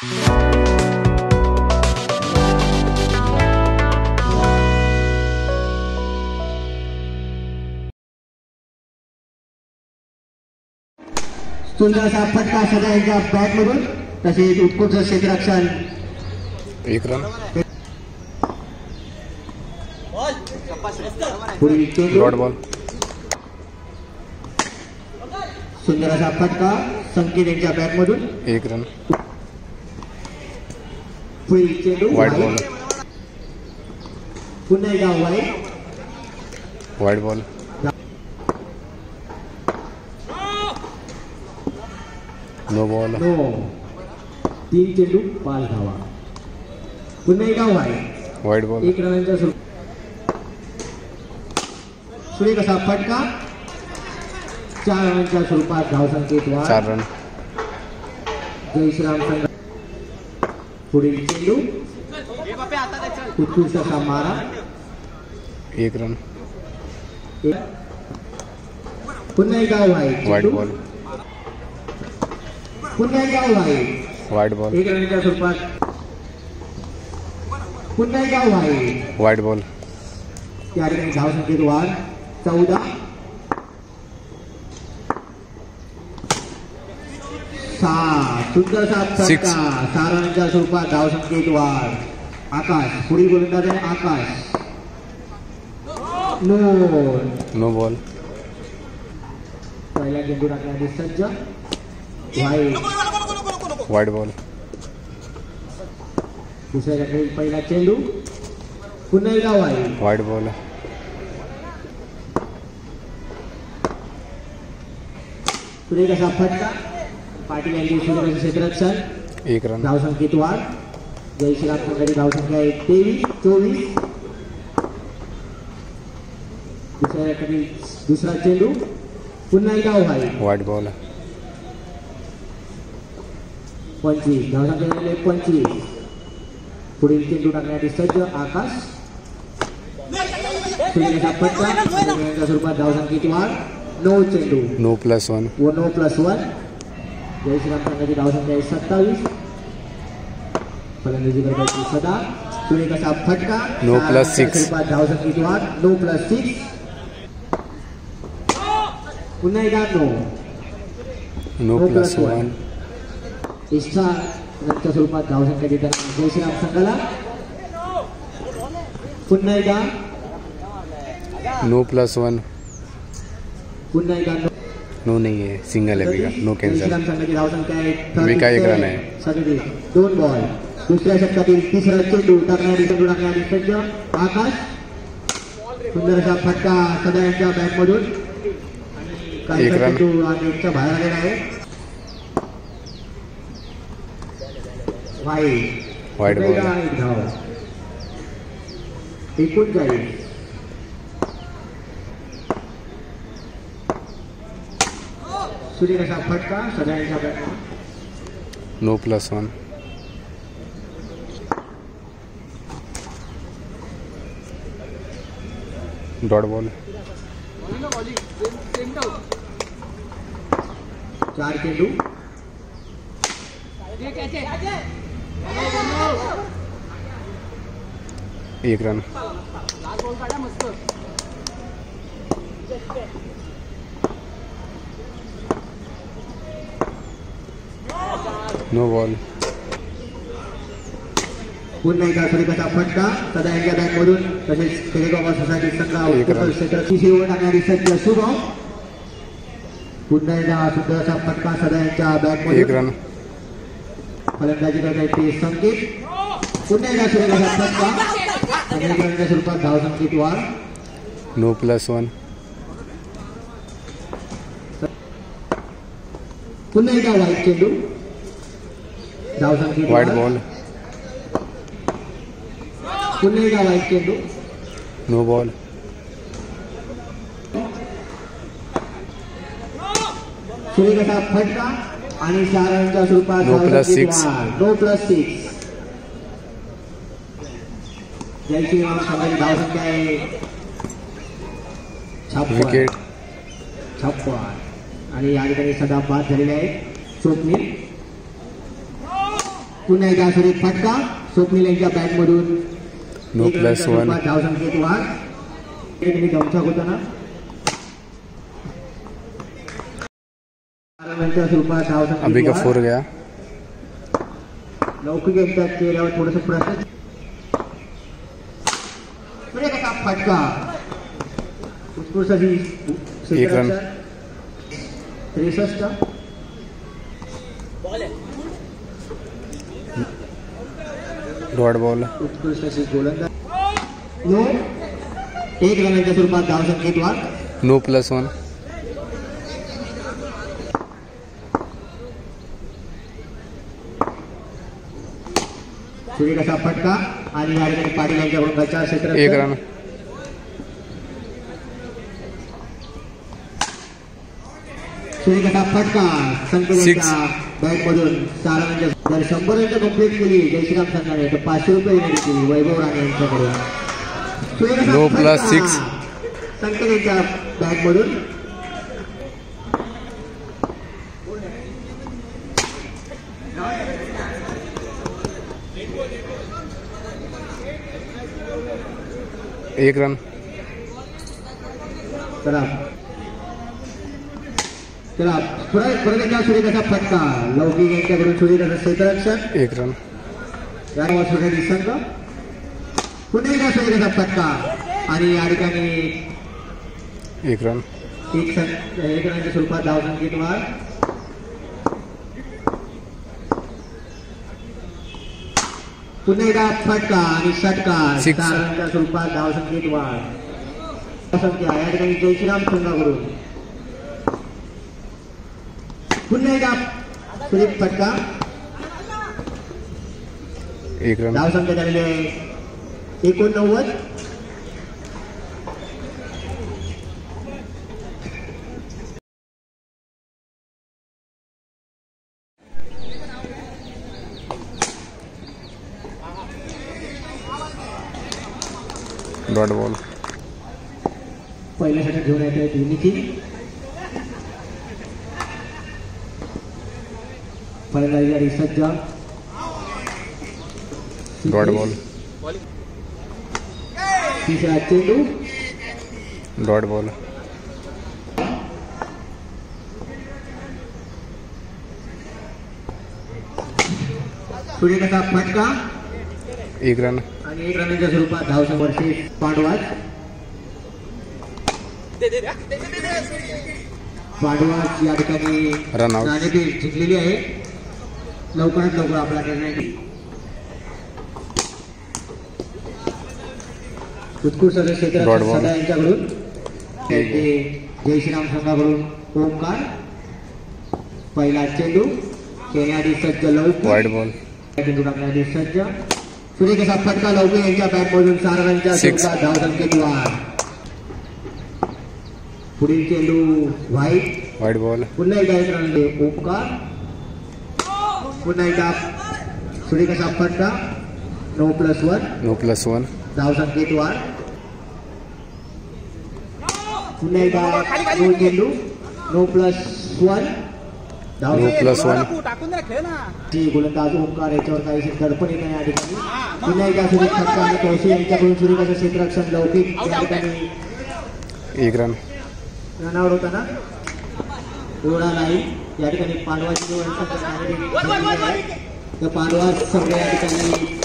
सुंदर असा फटका सगळ्यांच्या बॅट मधून, तसेच उत्कृष्ट क्षेत्ररक्षण. 1 रन. Dot ball. सुंदर असा फटका संकेत यांच्या बॅट मधून. 1 रन. पुढील चेंडू वाईड बॉल. पुन्हा एकदा wide ball. No ball. No. 3 चेंडू 5 धावा. पुन्हा एकदा वाईड बॉल. 1 रनांच्या सुरेख असा फटका 4 रनांच्या स्वरूपात धावसंख्येत वाढ. 4 रन. जय श्रीराम संघ. पुढील चेंडू उत्कृष्ट असा मारा. 1 रन. पुन्हा एकदा वाईड बॉल. पुन्हा एकदा वाईड बॉल. 1 रनांच्या स्वरूपात. पुन्हा एकदा वाईड बॉल. त्या ठिकाणी धावसंख्येत वाढ. 14. 6. सुंदर असा फटका 6 रनांच्या स्वरूपात धावसंख्येत वाढ. आकाश. पुढील गोलंदाज आहे आकाश. No ball. पहिला चेंडू टाकण्यासाठी सज्ज. Wide ball. दुसऱ्या चेंडू पहिला चेंडू. पुन्हा एकदा वाईड बॉल. पुढे कसा फटका पाटील यांची सुंदर क्षेत्ररक्षण. 1 रन. धावसंख्येत वाढ. जय श्रीराम संघाची धावसंख्या आहे 23-24. दुसरा चेंडू. पुन्हा एकदा वाईड बॉल. 25. धावसंख्या झालेली 25. पुढील चेंडू टाकण्यासाठी सज्ज आकाश. फटका स्वरूपात धावसंख्येची वाढ. 9 चेंडू. नो +1. व 9+1. जय श्रीराम संघाची धावसंख्या आहे 27. फलंदाजी करण्याची सदा. पुढे कसा फटका. नो +6. धावसंख्येची वाढ. 9+6. पुन्हा एकदा नो +1. एक्स्ट्रा रनच्या स्वरूपात धावसंख्या देताना जय श्रीराम संघाला. पुन्हा एकदा नो +1. पुन्हा एकदा नो नहीं है, सिंगल है बिका. नो जय कॅन्सल. श्रीराम संघाची धावसंख्या आहे विका 1 रन आहे. 2 बॉल. दुसऱ्या षटकातील तिसरा चेंडू टाकण्यासाठी सज्ज आकाश. सुंदर असा फटका सदा यांच्या बॅट मधून. 1 रन. चेंडू नेटच्या बाहेर आलेला आहे. Wide ball. 1 धाव. 39. सुरेख असा फटका सदा यांच्या बॅट मधून. नो +1. Dot ball. 4 चेंडू. 1 रन. No ball. पुन्हा एकदा सुरेख असा फटका सदा यांच्या बॅट मधून. तसेच खेडेगाव सोसायटी संघ क्षेत्राची सेवा टाकणारी सज्ज शुभम. पुन्हा एकदा सुंदर असा फटका सदा यांच्या बॅट 1 रन. फलंदाजी करत ते संकेत. पुन्हा एकदा सुरेख असा फटका समीकरणाच्या स्वरूपात धावसंख्येत वाढ. नो +1. पुन्हा एकदा वाईड चेंडू. धावसंख्येत वाईड बॉल. पुन्हा एकदा वाईड चेंडू. No ball. सुरेख असा फटका आणि 4 रनच्या स्वरूपात नो +6. नो +6. जय श्रीराम संघाची धावसंख्या आहे 56. विकेट. 56. आणि या ठिकाणी सदा बाद झालेले आहे स्वप्नील. पुन्हा एकदा सुरेख फटका स्वप्नील यांच्या बॅट मधून नो प्लस वन धावसंख्येत वाढ. गमछाक होता ना स्वरूपात अभी का 4 गया. लौकिक यांच्या चेहऱ्यावर थोडस प्रश्न. कसा फटका उत्कृष्ट अशी 1 रन. 63 dot ball. उत्कृष्ट अशी गोलंदाज. नो 1 रनाच्या स्वरूपात धावसंख्येत वाढ. No plus one. सुरेख असा फटका आणि या ठिकाणी पाटील यांच्याकडून गच्चा क्षेत्र 1 रन. सुरेख असा फटका संकेतांच्या बॅट मधून 4 रनांच्या. जर 100 रन कंप्लीट केली जयश्रीराम संघाने तर 500 रुपये देण्यात येतील वैभव राणे यांच्याकडून. सुरेख असा नो फटका प्लस 6. संकेत यांच्या बॅट मधून. एक रन. चला परत एकदा सुरेख असा फटका लौकिक यांच्याकडून सुरेख असं क्षेत्ररक्षण. 1 रन. यावर सोसायटी संघ पुन्हा एकदा सुरेख असा फटका आणि या ठिकाणी 1 रन. 1 रनाच्या स्वरूपात धावसंख्येत वाढ. पुन्हा एकदा फटका आणि षटकार 6. 4 रनाच्या स्वरूपात धावसंख्येत वाढ. धावसंख्या या ठिकाणी जयश्रीराम संघाकडून पुन्हा एकदा सुरेख फटका. 1 रन. धावसंख्या झालेली आहे 89. Dot ball. पहिल्या षटक घेऊन येत आहेत निखिल. फलंदाजी सज्ज. Dot ball. तिसरा चेंडू. Dot ball. सुरेख असा फटका 1 रन. आणि 1 रनाच्या स्वरूपात धावसंख्येवरती पांडवाज. पांडवाज या ठिकाणी रन आउट. नाणेफेक जिंकलेली आहे. लवकरात लवकर आपला निर्णय. उत्कृष्ट क्षेत्र सदा यांच्याकडून जयश्रीराम संघाकडून ओमकार. पहिला चेंडू खेळण्याआधी सज्ज लौकिक. Wide ball. चेंडू टाकण्याआधी सज्ज. सुरेख असा फटका लौकिक यांच्या बॅट मधून 4 रनच्या स्वरूपात धावसंख्येत वाढ. पुढील चेंडू व्हाईट. Wide ball. पुन्हा एकदा 1 रन ओमकार. पुन्हा एकदा सुरेख असा फटका. No plus one. धावसंख्येत वाढ. पुन्हा एकदा नो चेंडू. No plus one. गोलंदाज ओमकार याच्यावर काहीशी दडपण येत आहे या ठिकाणी. पुन्हा एकदा सुरेख फटका आणि कौशी यांच्याकडून सुरेखाचं क्षेत्ररक्षण लौकिक या ठिकाणी 1 रन. रनआउट होता ना. ओढा नाही या ठिकाणी. पांडवाची निवड तर पांडवा संघ या ठिकाणी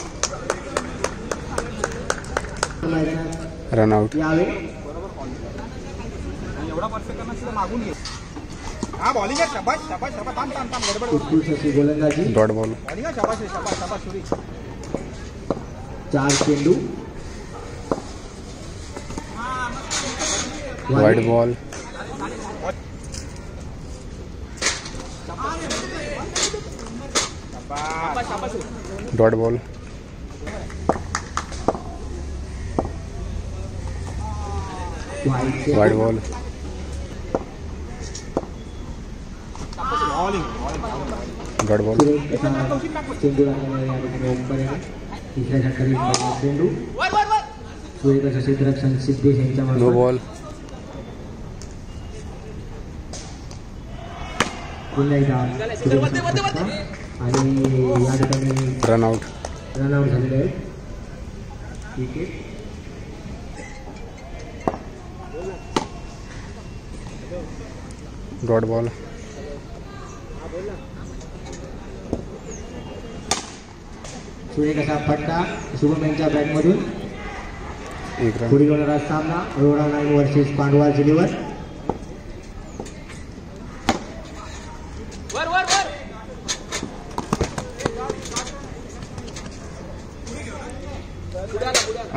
रन आउट. यावे. उत्कृष्ट अशी गोलंदाजी. Dot ball. 4 चेंडू. Wide ball. Dot ball. Wide ball. Dot ball. चेंडू तिसऱ्या षटकातील चेंडू. सुरेखाचं क्षेत्ररक्षण सिद्धेश यांच्या नो बॉल. पुन्हा एकदा आणि या ठिकाणी रनआउट. रनआउट झालेले आहेत. विकेट. Dot ball. सुरेख असा फटका शुभम यांच्या बॅटमधून. 1 रन. पुढील होणारा सामना अरोरा नाईन वर्सेस पांडवा जिल्ह्यावर.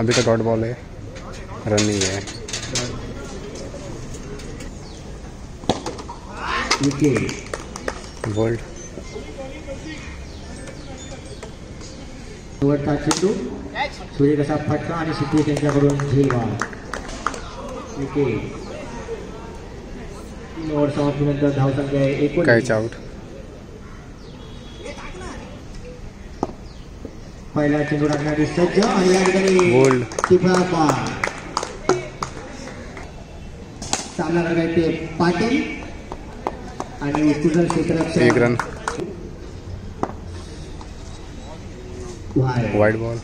अभी तो डॉट बॉल है, रन नहीं है. विकेट. वर्ल्ड. शेवटचा चेंडू. सुरेख असा फटका आणि सिद्धेश यांच्याकडून झेलवाड. विकेट. 3 ओव्हर समाप्तीनंतर धावसंख्या आहे 19. Catch out. पहिला चेंडू टाकण्यासाठी सज्ज आणि या ठिकाणी बोल्ड. टिपा बार. सामना करत ते पाटील आणि कुशल क्षेत्ररक्षक. 1 रन. वाईड. Wide ball.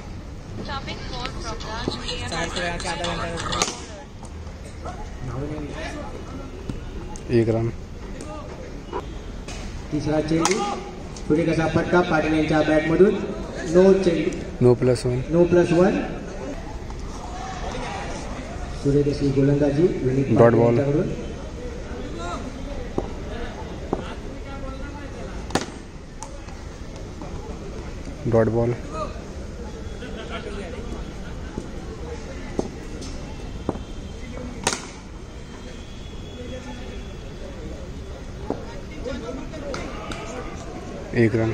एक रन. तिसरा चेंडू. पुढे कसा फटका पाटील यांच्या बॅटमधून. नो चेंडू. नो +1. नो +1. सुरेख अशी गोलंदाजी विनीत डॉट पाटील बॉल. यांच्याकडून. Dot ball. एक रन.